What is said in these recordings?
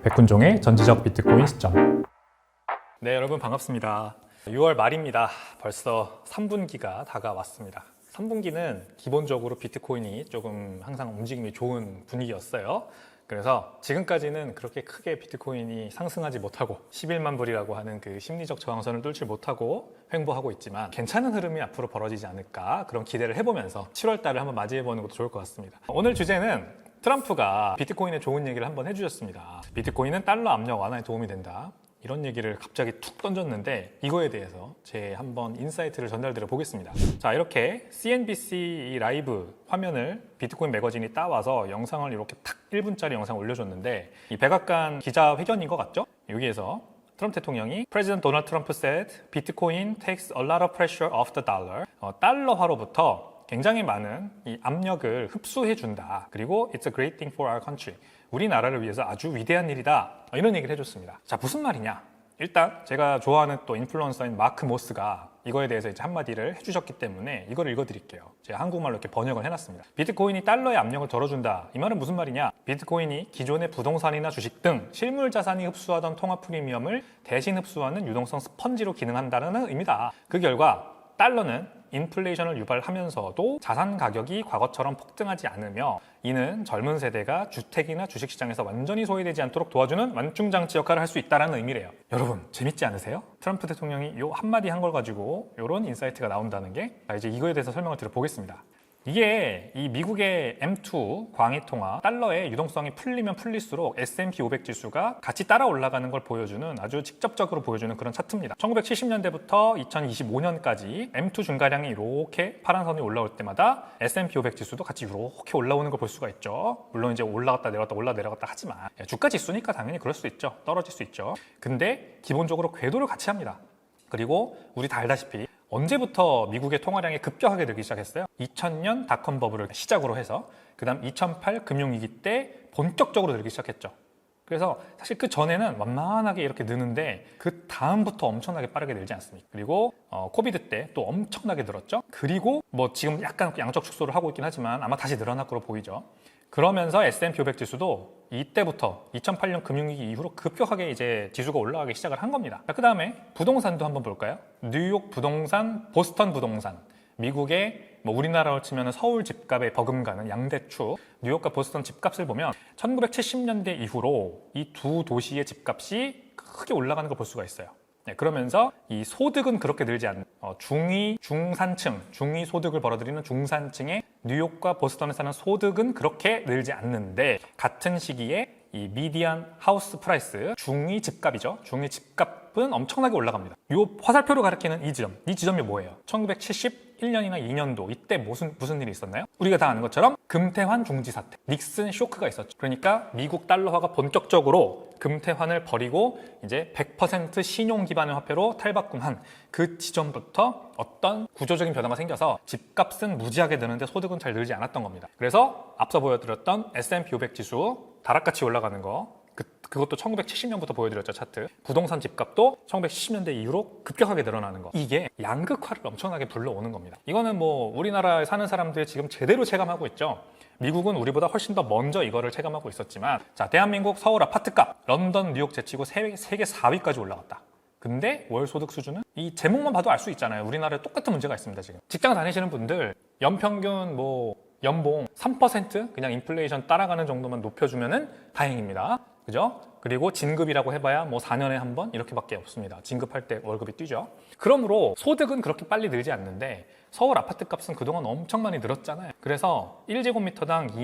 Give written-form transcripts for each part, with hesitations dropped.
백훈종의 전지적 비트코인 시점. 네, 여러분 반갑습니다. 6월 말입니다. 벌써 3분기가 다가왔습니다. 3분기는 기본적으로 비트코인이 조금 항상 움직임이 좋은 분위기였어요. 그래서 지금까지는 그렇게 크게 비트코인이 상승하지 못하고 11만 불이라고 하는 그 심리적 저항선을 뚫지 못하고 횡보하고 있지만 괜찮은 흐름이 앞으로 벌어지지 않을까 그런 기대를 해보면서 7월 달을 한번 맞이해보는 것도 좋을 것 같습니다. 오늘 주제는 트럼프가 비트코인에 좋은 얘기를 한번 해주셨습니다. 비트코인은 달러 압력 완화에 도움이 된다. 이런 얘기를 갑자기 툭 던졌는데 이거에 대해서 제 한번 인사이트를 전달드려 보겠습니다. 자, 이렇게 CNBC 라이브 화면을 비트코인 매거진이 따와서 영상을 이렇게 탁 1분짜리 영상을 올려줬는데 이 백악관 기자회견인 것 같죠? 여기에서 트럼프 대통령이 President Donald Trump said Bitcoin takes a lot of pressure off the dollar. 달러화로부터 굉장히 많은 이 압력을 흡수해준다. 그리고 It's a great thing for our country. 우리나라를 위해서 아주 위대한 일이다. 이런 얘기를 해줬습니다. 자, 무슨 말이냐? 일단 제가 좋아하는 또 인플루언서인 마크 모스가 이거에 대해서 이제 한마디를 해주셨기 때문에 이걸 읽어드릴게요. 제가 한국말로 이렇게 번역을 해놨습니다. 비트코인이 달러의 압력을 덜어준다. 이 말은 무슨 말이냐? 비트코인이 기존의 부동산이나 주식 등 실물 자산이 흡수하던 통화 프리미엄을 대신 흡수하는 유동성 스펀지로 기능한다는 의미다. 그 결과 달러는 인플레이션을 유발하면서도 자산 가격이 과거처럼 폭등하지 않으며 이는 젊은 세대가 주택이나 주식시장에서 완전히 소외되지 않도록 도와주는 완충장치 역할을 할 수 있다는 의미래요. 여러분 재밌지 않으세요? 트럼프 대통령이 요 한마디 한 걸 가지고 이런 인사이트가 나온다는 게 이제 이거에 대해서 설명을 드려보겠습니다. 이게 이 미국의 M2 광의통화 달러의 유동성이 풀리면 풀릴수록 S&P 500 지수가 같이 따라 올라가는 걸 보여주는 아주 직접적으로 보여주는 그런 차트입니다. 1970년대부터 2025년까지 M2 중가량이 이렇게 파란 선이 올라올 때마다 S&P 500 지수도 같이 이렇게 올라오는 걸 볼 수가 있죠. 물론 이제 올라갔다 내려갔다 올라 내려갔다 하지만 주가 지수니까 당연히 그럴 수 있죠. 떨어질 수 있죠. 근데 기본적으로 궤도를 같이 합니다. 그리고 우리 다 알다시피 언제부터 미국의 통화량이 급격하게 늘기 시작했어요? 2000년 닷컴 버블을 시작으로 해서 그 다음 2008 금융위기 때 본격적으로 늘기 시작했죠. 그래서 사실 그 전에는 완만하게 이렇게 느는데 그 다음부터 엄청나게 빠르게 늘지 않습니까? 그리고 코비드 때 또 엄청나게 늘었죠. 그리고 뭐 지금 약간 양적 축소를 하고 있긴 하지만 아마 다시 늘어날 거로 보이죠. 그러면서 S&P 500 지수도 이때부터 2008년 금융위기 이후로 급격하게 이제 지수가 올라가기 시작을 한 겁니다. 그 다음에 부동산도 한번 볼까요? 뉴욕 부동산, 보스턴 부동산, 미국의 뭐 우리나라로 치면 서울 집값에 버금가는 양대축 뉴욕과 보스턴 집값을 보면 1970년대 이후로 이 두 도시의 집값이 크게 올라가는 걸 볼 수가 있어요. 네, 그러면서 이 소득은 그렇게 늘지 않는 중위, 중산층, 중위 소득을 벌어들이는 중산층의 뉴욕과 보스턴에 사는 소득은 그렇게 늘지 않는데 같은 시기에 이 미디안 하우스 프라이스, 중위 집값이죠. 중위 집값은 엄청나게 올라갑니다. 이 화살표로 가리키는 이 지점이 뭐예요? 1971년이나 2년도 이때 무슨 일이 있었나요? 우리가 다 아는 것처럼 금태환 중지 사태, 닉슨 쇼크가 있었죠. 그러니까 미국 달러화가 본격적으로 금태환을 버리고 이제 100% 신용 기반의 화폐로 탈바꿈한 그 지점부터 어떤 구조적인 변화가 생겨서 집값은 무지하게 느는데 소득은 잘 늘지 않았던 겁니다. 그래서 앞서 보여드렸던 S&P 500 지수 다락같이 올라가는 거 그것도 1970년부터 보여드렸죠, 차트. 부동산 집값도 1970년대 이후로 급격하게 늘어나는 거. 이게 양극화를 엄청나게 불러오는 겁니다. 이거는 뭐 우리나라에 사는 사람들이 지금 제대로 체감하고 있죠. 미국은 우리보다 훨씬 더 먼저 이거를 체감하고 있었지만 자, 대한민국 서울 아파트값 런던, 뉴욕 제치고 세계 4위까지 올라갔다. 근데 월 소득 수준은 이 제목만 봐도 알 수 있잖아요. 우리나라에 똑같은 문제가 있습니다. 지금 직장 다니시는 분들 연평균 뭐 연봉 3% 그냥 인플레이션 따라가는 정도만 높여주면은 다행입니다. 그죠? 그리고 진급이라고 해봐야 뭐 4년에 한 번 이렇게밖에 없습니다. 진급할 때 월급이 뛰죠. 그러므로 소득은 그렇게 빨리 늘지 않는데 서울 아파트 값은 그동안 엄청 많이 늘었잖아요. 그래서 1제곱미터당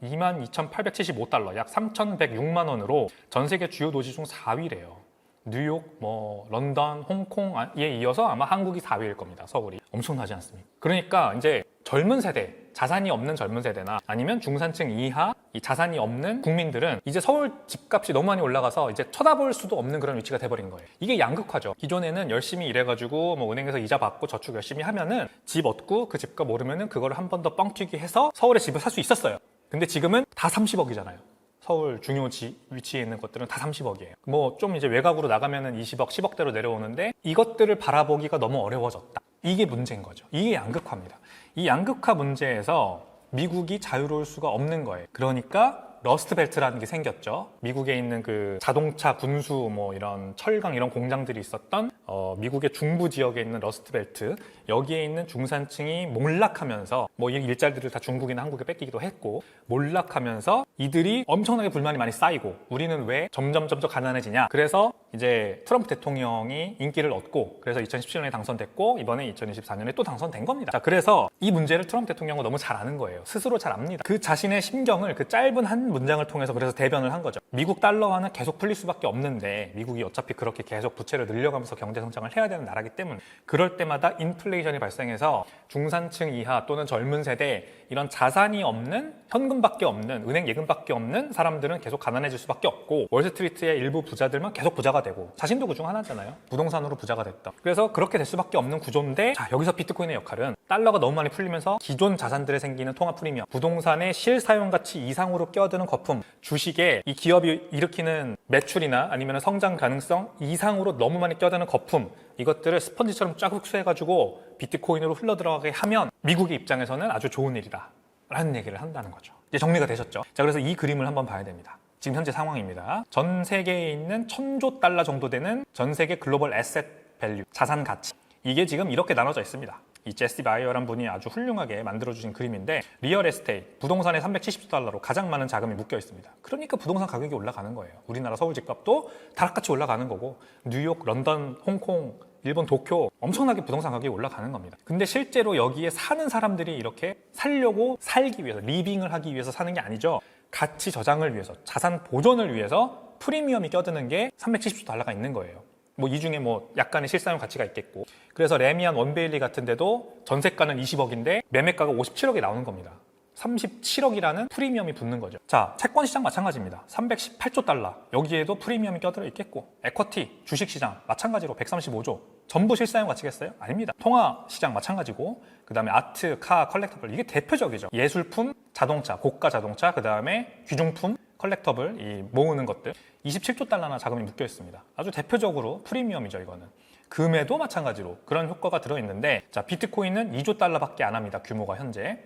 22,875달러, 약 3,106만 원으로 전 세계 주요 도시 중 4위래요. 뉴욕, 뭐 런던, 홍콩에 이어서 아마 한국이 4위일 겁니다. 서울이. 엄청나지 않습니까? 그러니까 이제 젊은 세대, 자산이 없는 젊은 세대나 아니면 중산층 이하 이 자산이 없는 국민들은 이제 서울 집값이 너무 많이 올라가서 이제 쳐다볼 수도 없는 그런 위치가 돼버린 거예요. 이게 양극화죠. 기존에는 열심히 일해가지고 뭐 은행에서 이자 받고 저축 열심히 하면은 집 얻고 그 집값 오르면은 그거를 한 번 더 뻥튀기 해서 서울에 집을 살 수 있었어요. 근데 지금은 다 30억이잖아요. 서울 중요 위치에 있는 것들은 다 30억이에요. 뭐 좀 이제 외곽으로 나가면은 20억, 10억대로 내려오는데 이것들을 바라보기가 너무 어려워졌다. 이게 문제인 거죠. 이게 양극화입니다. 이 양극화 문제에서 미국이 자유로울 수가 없는 거예요. 그러니까 러스트 벨트라는 게 생겼죠. 미국에 있는 그 자동차, 군수, 뭐 이런 철강 이런 공장들이 있었던 미국의 중부 지역에 있는 러스트 벨트, 여기에 있는 중산층이 몰락하면서 뭐 이 일자리들을 다 중국이나 한국에 뺏기기도 했고 몰락하면서 이들이 엄청나게 불만이 많이 쌓이고 우리는 왜 점점 가난해지냐. 그래서 이제 트럼프 대통령이 인기를 얻고 그래서 2017년에 당선됐고 이번에 2024년에 또 당선된 겁니다. 자, 그래서 이 문제를 트럼프 대통령은 너무 잘 아는 거예요. 스스로 잘 압니다. 그 자신의 심경을 그 짧은 한 문장을 통해서 그래서 대변을 한 거죠. 미국 달러화는 계속 풀릴 수밖에 없는데 미국이 어차피 그렇게 계속 부채를 늘려가면서 경제 성장을 해야 되는 나라기 때문에 그럴 때마다 인플레이션이 발생해서 중산층 이하 또는 젊은 세대 이런 자산이 없는 현금밖에 없는 은행 예금밖에 없는 사람들은 계속 가난해질 수밖에 없고 월스트리트의 일부 부자들만 계속 부자가 되고 자신도 그중 하나잖아요. 부동산으로 부자가 됐다. 그래서 그렇게 될 수밖에 없는 구조인데 자, 여기서 비트코인의 역할은 달러가 너무 많이 풀리면서 기존 자산들에 생기는 통합 프리미엄, 부동산의 실사용 가치 이상으로 끼어드는 거품, 주식에 이 기업이 일으키는 매출이나 아니면 성장 가능성 이상으로 너무 많이 끼어드는 거품, 이것들을 스펀지처럼 쫙 흡수해가지고 비트코인으로 흘러들어가게 하면 미국의 입장에서는 아주 좋은 일이다 라는 얘기를 한다는 거죠. 이제 정리가 되셨죠? 자, 그래서 이 그림을 한번 봐야 됩니다. 지금 현재 상황입니다. 전 세계에 있는 1000조 달러 정도 되는 전 세계 글로벌 에셋 밸류, 자산 가치, 이게 지금 이렇게 나눠져 있습니다. 이 제시 바이어란 분이 아주 훌륭하게 만들어주신 그림인데 리얼 에스테이트, 부동산에 370조 달러로 가장 많은 자금이 묶여 있습니다. 그러니까 부동산 가격이 올라가는 거예요. 우리나라 서울 집값도 다락같이 올라가는 거고 뉴욕, 런던, 홍콩, 일본 도쿄 엄청나게 부동산 가격이 올라가는 겁니다. 근데 실제로 여기에 사는 사람들이 이렇게 살려고 살기 위해서 리빙을 하기 위해서 사는 게 아니죠. 가치 저장을 위해서 자산 보존을 위해서 프리미엄이 껴드는 게 370조 달러가 있는 거예요. 뭐 이 중에 뭐 약간의 실사용 가치가 있겠고 그래서 레미안 원베일리 같은 데도 전세가는 20억인데 매매가가 57억이 나오는 겁니다. 37억이라는 프리미엄이 붙는 거죠. 자, 채권 시장 마찬가지입니다. 318조 달러. 여기에도 프리미엄이 껴들어 있겠고 에쿼티, 주식 시장 마찬가지로 135조. 전부 실사용 가치겠어요? 아닙니다. 통화 시장 마찬가지고 그다음에 아트, 카, 컬렉터블 이게 대표적이죠. 예술품, 자동차, 고가 자동차, 그다음에 귀중품, 컬렉터블 이 모으는 것들 27조 달러나 자금이 묶여 있습니다. 아주 대표적으로 프리미엄이죠, 이거는. 금에도 마찬가지로 그런 효과가 들어있는데 자, 비트코인은 2조 달러밖에 안 합니다. 규모가 현재.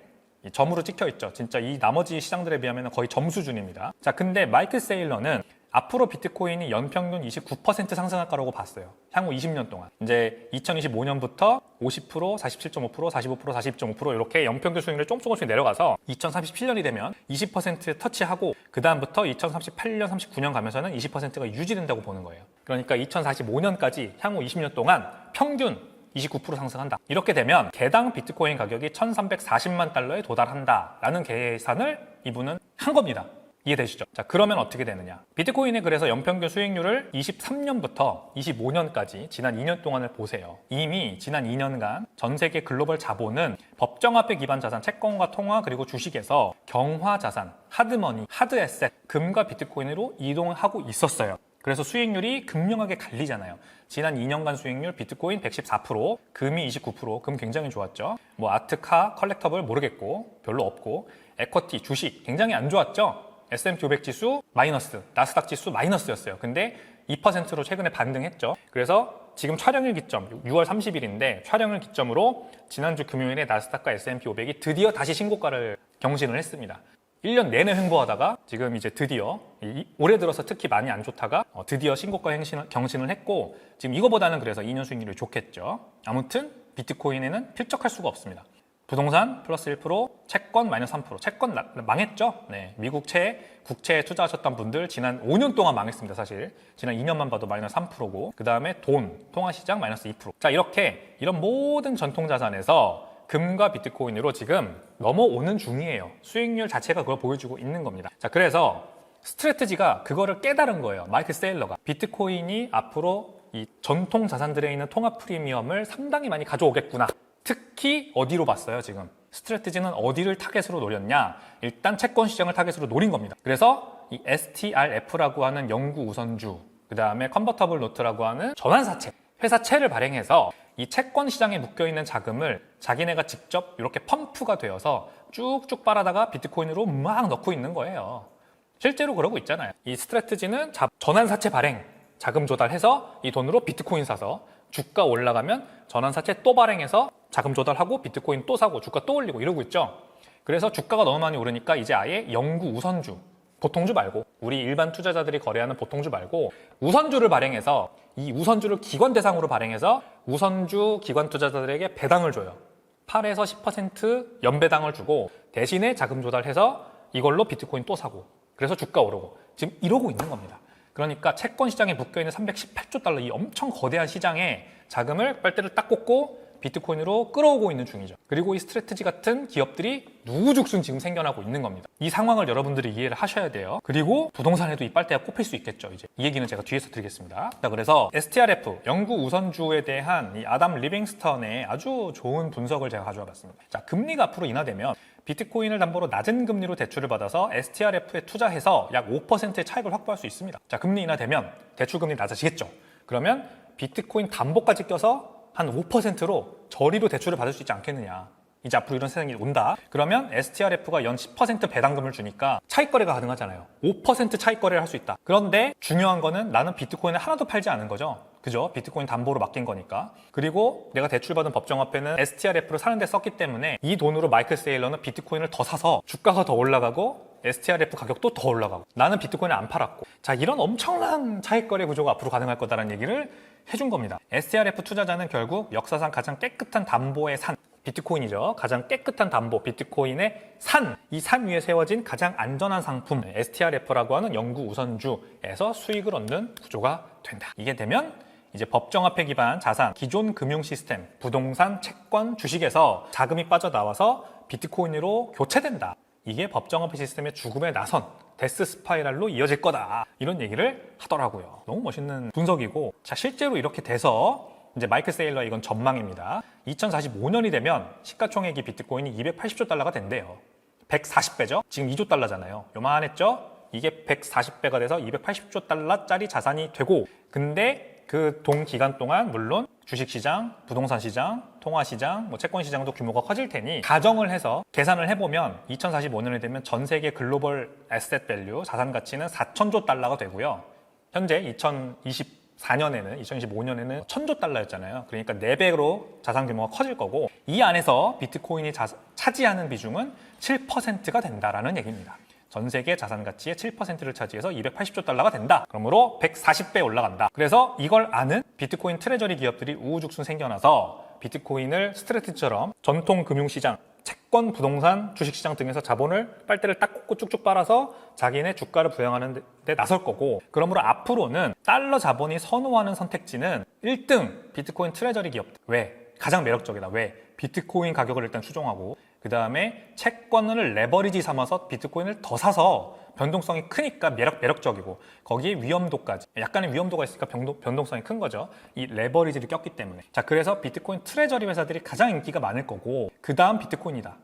점으로 찍혀 있죠. 진짜 이 나머지 시장들에 비하면 거의 점 수준입니다. 자, 근데 마이클 세일러는 앞으로 비트코인이 연평균 29% 상승할 거라고 봤어요. 향후 20년 동안. 이제 2025년부터 50%, 47.5%, 45%, 42.5% 이렇게 연평균 수익률이 조금씩 내려가서 2037년이 되면 20% 터치하고 그 다음부터 2038년, 39년 가면서는 20%가 유지된다고 보는 거예요. 그러니까 2045년까지 향후 20년 동안 평균 29% 상승한다. 이렇게 되면 개당 비트코인 가격이 1340만 달러에 도달한다라는 계산을 이분은 한 겁니다. 이해되시죠? 자, 그러면 어떻게 되느냐? 비트코인의 그래서 연평균 수익률을 23년부터 25년까지 지난 2년 동안을 보세요. 이미 지난 2년간 전 세계 글로벌 자본은 법정화폐 기반 자산, 채권과 통화 그리고 주식에서 경화 자산, 하드머니, 하드에셋, 금과 비트코인으로 이동하고 있었어요. 그래서 수익률이 극명하게 갈리잖아요. 지난 2년간 수익률 비트코인 114%, 금이 29%, 금 굉장히 좋았죠. 뭐 아트카, 컬렉터블 모르겠고 별로 없고 에쿼티, 주식 굉장히 안 좋았죠. S&P 500 지수 마이너스, 나스닥 지수 마이너스였어요. 근데 2%로 최근에 반등했죠. 그래서 지금 촬영일 기점 6월 30일인데 촬영일 기점으로 지난주 금요일에 나스닥과 S&P 500이 드디어 다시 신고가를 경신을 했습니다. 1년 내내 횡보하다가 지금 이제 드디어 올해 들어서 특히 많이 안 좋다가 드디어 신고가 경신을 했고 지금 이거보다는 그래서 2년 수익률이 좋겠죠. 아무튼 비트코인에는 필적할 수가 없습니다. 부동산 플러스 1%, 채권 마이너스 3%. 채권 망했죠? 네, 미국채, 국채에 투자하셨던 분들 지난 5년 동안 망했습니다, 사실. 지난 2년만 봐도 마이너스 3%고 그 다음에 돈, 통화시장 마이너스 2%. 자, 이렇게 이런 모든 전통자산에서 금과 비트코인으로 지금 넘어오는 중이에요. 수익률 자체가 그걸 보여주고 있는 겁니다. 자, 그래서 스트래티지가 그거를 깨달은 거예요. 마이클 세일러가. 비트코인이 앞으로 이 전통 자산들에 있는 통합 프리미엄을 상당히 많이 가져오겠구나. 특히 어디로 봤어요, 지금? 스트래티지는 어디를 타겟으로 노렸냐? 일단 채권 시장을 타겟으로 노린 겁니다. 그래서 이 STRF라고 하는 영구 우선주, 그 다음에 컨버터블 노트라고 하는 전환사채, 회사채를 발행해서 이 채권 시장에 묶여있는 자금을 자기네가 직접 이렇게 펌프가 되어서 쭉쭉 빨아다가 비트코인으로 막 넣고 있는 거예요. 실제로 그러고 있잖아요. 이 스트래티지는 전환사채 발행, 자금 조달해서 이 돈으로 비트코인 사서 주가 올라가면 전환사채 또 발행해서 자금 조달하고 비트코인 또 사고 주가 또 올리고 이러고 있죠. 그래서 주가가 너무 많이 오르니까 이제 아예 영구 우선주, 보통주 말고, 우리 일반 투자자들이 거래하는 보통주 말고 우선주를 발행해서 이 우선주를 기관 대상으로 발행해서 우선주 기관 투자자들에게 배당을 줘요. 8에서 10% 연배당을 주고 대신에 자금 조달해서 이걸로 비트코인 또 사고, 그래서 주가 오르고 지금 이러고 있는 겁니다. 그러니까 채권 시장에 묶여있는 318조 달러 이 엄청 거대한 시장에 자금을 빨대를 딱 꽂고 비트코인으로 끌어오고 있는 중이죠. 그리고 이 스트래티지 같은 기업들이 누우죽순 지금 생겨나고 있는 겁니다. 이 상황을 여러분들이 이해를 하셔야 돼요. 그리고 부동산에도 이 빨대가 꼽힐 수 있겠죠. 이제 이 얘기는 제가 뒤에서 드리겠습니다. 자, 그래서 STRF 영구 우선주에 대한 이 아담 리빙스턴의 아주 좋은 분석을 제가 가져와 봤습니다. 자, 금리가 앞으로 인하되면 비트코인을 담보로 낮은 금리로 대출을 받아서 STRF에 투자해서 약 5%의 차익을 확보할 수 있습니다. 자, 금리 인하되면 대출금리 낮아지겠죠. 그러면 비트코인 담보까지 껴서 한 5%로 저리로 대출을 받을 수 있지 않겠느냐. 이제 앞으로 이런 세상이 온다. 그러면 STRF가 연 10% 배당금을 주니까 차익 거래가 가능하잖아요. 5% 차익 거래를 할 수 있다. 그런데 중요한 거는 나는 비트코인을 하나도 팔지 않은 거죠. 그죠? 비트코인 담보로 맡긴 거니까. 그리고 내가 대출받은 법정화폐는 STRF를 사는 데 썼기 때문에 이 돈으로 마이클 세일러는 비트코인을 더 사서 주가가 더 올라가고 STRF 가격도 더 올라가고 나는 비트코인을 안 팔았고, 자, 이런 엄청난 차익 거래 구조가 앞으로 가능할 거다라는 얘기를 해준 겁니다. STRF 투자자는 결국 역사상 가장 깨끗한 담보의 산, 비트코인이죠. 가장 깨끗한 담보, 비트코인의 산, 이 산 위에 세워진 가장 안전한 상품 STRF라고 하는 영구 우선주에서 수익을 얻는 구조가 된다. 이게 되면 이제 법정화폐 기반 자산, 기존 금융 시스템, 부동산, 채권, 주식에서 자금이 빠져나와서 비트코인으로 교체된다. 이게 법정화폐 시스템의 죽음에 나선 데스 스파이럴로 이어질 거다. 이런 얘기를 하더라고요. 너무 멋있는 분석이고, 자, 실제로 이렇게 돼서 이제 마이클 세일러 이건 전망입니다. 2045년이 되면 시가총액이 비트코인이 280조 달러가 된대요. 140배죠? 지금 2조 달러잖아요. 요만했죠? 이게 140배가 돼서 280조 달러짜리 자산이 되고, 근데 그 동 기간 동안 물론 주식시장, 부동산 시장, 통화시장, 채권 시장도 규모가 커질 테니 가정을 해서 계산을 해보면 2045년이 되면 전 세계 글로벌 에셋 밸류, 자산 가치는 4천조 달러가 되고요. 현재 2025년에는 1000조 달러였잖아요. 그러니까 4배로 자산 규모가 커질 거고, 이 안에서 비트코인이 차지하는 비중은 7%가 된다라는 얘기입니다. 전 세계 자산 가치의 7%를 차지해서 280조 달러가 된다. 그러므로 140배 올라간다. 그래서 이걸 아는 비트코인 트레저리 기업들이 우후죽순 생겨나서 비트코인을 스트래티지처럼 전통 금융시장, 채권, 부동산, 주식시장 등에서 자본을 빨대를 딱 꽂고 쭉쭉 빨아서 자기네 주가를 부양하는 데 나설 거고, 그러므로 앞으로는 달러 자본이 선호하는 선택지는 1등 비트코인 트레저리 기업들. 왜? 가장 매력적이다. 왜? 비트코인 가격을 일단 추종하고, 그 다음에 채권을 레버리지 삼아서 비트코인을 더 사서 변동성이 크니까 매력적이고, 거기에 위험도까지, 약간의 위험도가 있으니까 변동성이 큰 거죠. 이 레버리지를 꼈기 때문에. 자, 그래서 비트코인 트레저리 회사들이 가장 인기가 많을 거고, 그 다음 비트코인이다.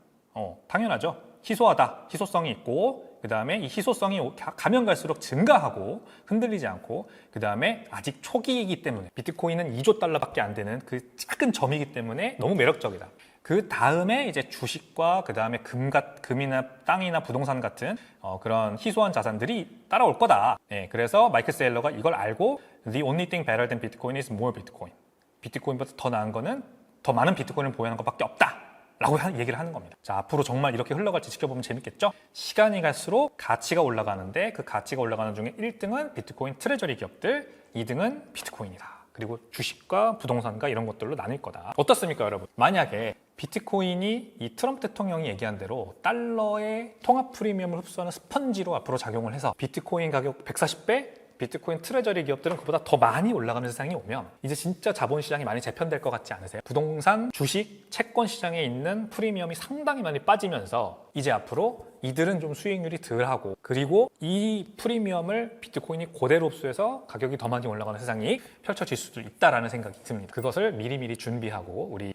당연하죠. 희소하다. 희소성이 있고, 그 다음에 이 희소성이 가면 갈수록 증가하고 흔들리지 않고, 그 다음에 아직 초기이기 때문에 비트코인은 2조 달러밖에 안 되는 그 작은 점이기 때문에 너무 매력적이다. 그 다음에 이제 주식과 그 다음에 금이나 땅이나 부동산 같은 그런 희소한 자산들이 따라올 거다. 네, 그래서 마이클 세일러가 이걸 알고 The only thing better than Bitcoin is more Bitcoin. 비트코인보다 더 나은 거는 더 많은 비트코인을 보유하는 것밖에 없다. 라고 얘기를 하는 겁니다. 자, 앞으로 정말 이렇게 흘러갈지 지켜보면 재밌겠죠? 시간이 갈수록 가치가 올라가는데 그 가치가 올라가는 중에 1등은 비트코인 트레저리 기업들, 2등은 비트코인이다. 그리고 주식과 부동산과 이런 것들로 나뉠 거다. 어떻습니까, 여러분? 만약에 비트코인이 이 트럼프 대통령이 얘기한 대로 달러의 통합 프리미엄을 흡수하는 스펀지로 앞으로 작용을 해서 비트코인 가격 140배, 비트코인 트레저리 기업들은 그보다 더 많이 올라가는 세상이 오면 이제 진짜 자본시장이 많이 재편될 것 같지 않으세요? 부동산, 주식, 채권 시장에 있는 프리미엄이 상당히 많이 빠지면서 이제 앞으로 이들은 좀 수익률이 덜하고, 그리고 이 프리미엄을 비트코인이 그대로 흡수해서 가격이 더 많이 올라가는 세상이 펼쳐질 수도 있다라는 생각이 듭니다. 그것을 미리미리 준비하고 우리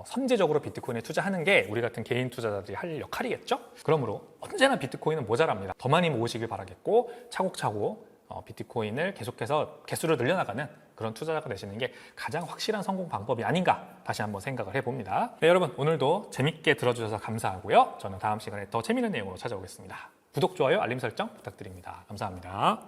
선제적으로 비트코인에 투자하는 게 우리 같은 개인 투자자들이 할 역할이겠죠? 그러므로 언제나 비트코인은 모자랍니다. 더 많이 모으시길 바라겠고, 차곡차곡 비트코인을 계속해서 개수를 늘려나가는 그런 투자자가 되시는 게 가장 확실한 성공 방법이 아닌가 다시 한번 생각을 해봅니다. 네, 여러분, 오늘도 재밌게 들어주셔서 감사하고요. 저는 다음 시간에 더 재밌는 내용으로 찾아오겠습니다. 구독, 좋아요, 알림 설정 부탁드립니다. 감사합니다.